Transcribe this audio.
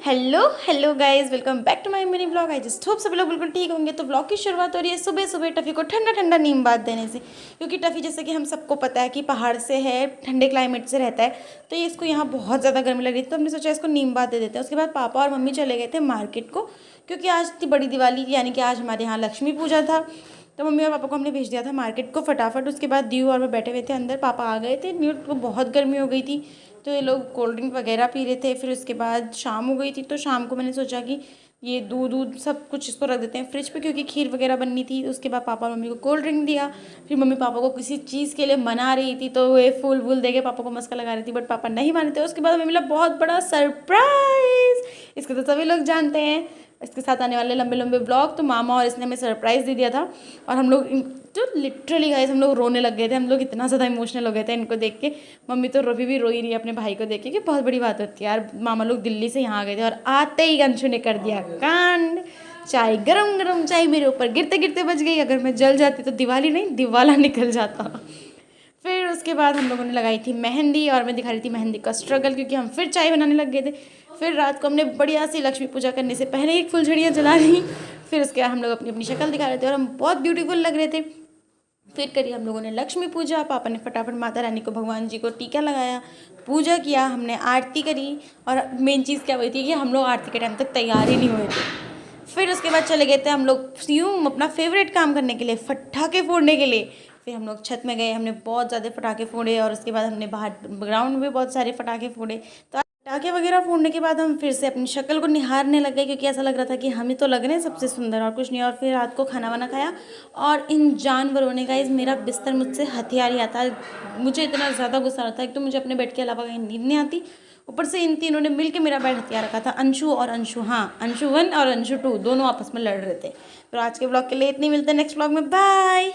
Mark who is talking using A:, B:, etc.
A: Hello hello guys, welcome back to my mini blog. I just hope सभी लोग बिल्कुल ठीक होंगे। तो ब्लॉग की शुरुआत हो रही है सुबह सुबह टफ़ी को ठंडा ठंडा नीम बात देने से, क्योंकि टफ़ी जैसे कि हम सबको पता है कि पहाड़ से है, ठंडे क्लाइमेट से रहता है, तो ये इसको यहाँ बहुत ज़्यादा गर्मी लग रही थी, तो हमने सोचा इसको नीम बात दे देते हैं। उसके बाद पापा और मम्मी चले गए थे मार्केट को, क्योंकि आज थी बड़ी दिवाली, यानी कि आज हमारे यहाँ लक्ष्मी पूजा था। तो मम्मी और पापा को हमने भेज दिया था मार्केट को फटाफट। उसके बाद दीव और मैं बैठे हुए थे अंदर, पापा आ गए थे। न्यूट को बहुत गर्मी हो गई थी, तो ये लोग कोल्ड ड्रिंक वगैरह पी रहे थे। फिर उसके बाद शाम हो गई थी, तो शाम को मैंने सोचा कि ये दूध दूध सब कुछ इसको रख देते हैं फ्रिज पे, क्योंकि खीर वगैरह बननी थी। उसके बाद पापा और मम्मी को कोल्ड ड्रिंक दिया। फिर मम्मी पापा को किसी चीज़ के लिए मना रही थी, तो वे फूल वूल दे के पापा को मस्का लगा रही थी, बट पापा नहीं माने थे। उसके बाद हमें मिला बहुत बड़ा सरप्राइज़। इसको तो सभी लोग जानते हैं, इसके साथ आने वाले लंबे लंबे ब्लॉग। तो मामा और इसने हमें सरप्राइज़ दे दिया था, और हम लोग जो लिटरली गाइस हम लोग रोने लग गए थे। हम लोग इतना ज़्यादा इमोशनल हो गए थे इनको देख के। मम्मी तो अभी भी रो ही रही है अपने भाई को देख के, कि बहुत बड़ी बात होती है यार। मामा लोग दिल्ली से यहाँ आ गए थे, और आते ही अंशु ने कर दिया कांड। चाय गरम गरम चाय मेरे ऊपर गिरते गिरते बच गई। अगर मैं जल जाती तो दिवाली नहीं दिवाला निकल जाता। फिर उसके बाद हम लोगों ने लगाई थी मेहंदी, और मैं दिखा रही थी मेहंदी का स्ट्रगल, क्योंकि हम फिर चाय बनाने लग गए थे। फिर रात को हमने बढ़िया सी लक्ष्मी पूजा करने से पहले एक फुलझड़ियाँ जला ली। फिर उसके बाद हम लोग अपनी अपनी शक्ल दिखा रहे थे, और हम बहुत ब्यूटीफुल लग रहे थे। फिर करी हम लोगों ने लक्ष्मी पूजा। पापा ने फटाफट माता रानी को, भगवान जी को टीका लगाया, पूजा किया, हमने आरती करी। और मेन चीज़ क्या हुई थी कि हम लोग आरती के टाइम तक तैयार ही नहीं हुए थे। फिर उसके बाद चले गए थे हम लोग यूँ अपना फेवरेट काम करने के लिए, पटाखे फोड़ने के लिए। फिर हम लोग छत में गए, हमने बहुत ज़्यादा पटाखे फोड़े, और उसके बाद हमने बाहर ग्राउंड में बहुत सारे पटाखे फोड़े। तो पटाखे वगैरह फोड़ने के बाद हम फिर से अपनी शक्ल को निहारने लग गए, क्योंकि ऐसा लग रहा था कि हम ही तो लग रहे हैं सबसे सुंदर और कुछ नहीं। और फिर रात को खाना वाना खाया, और इन जानवरों ने गाइस मेरा बिस्तर मुझसे हथियार लिया था। मुझे इतना ज़्यादा गुस्सा आता है, एक तो मुझे अपने बेड के अलावा कहीं नींद नहीं आती, ऊपर से इन तीनों ने मिलकर मेरा बेड हथियार रखा था। अंशु और अंशु, हाँ अंशु 1 और अंशु 2 दोनों आपस में लड़ रहे थे। तो आज के ब्लॉग के लिए इतनी, मिलते हैं नेक्स्ट ब्लॉग में, बाय।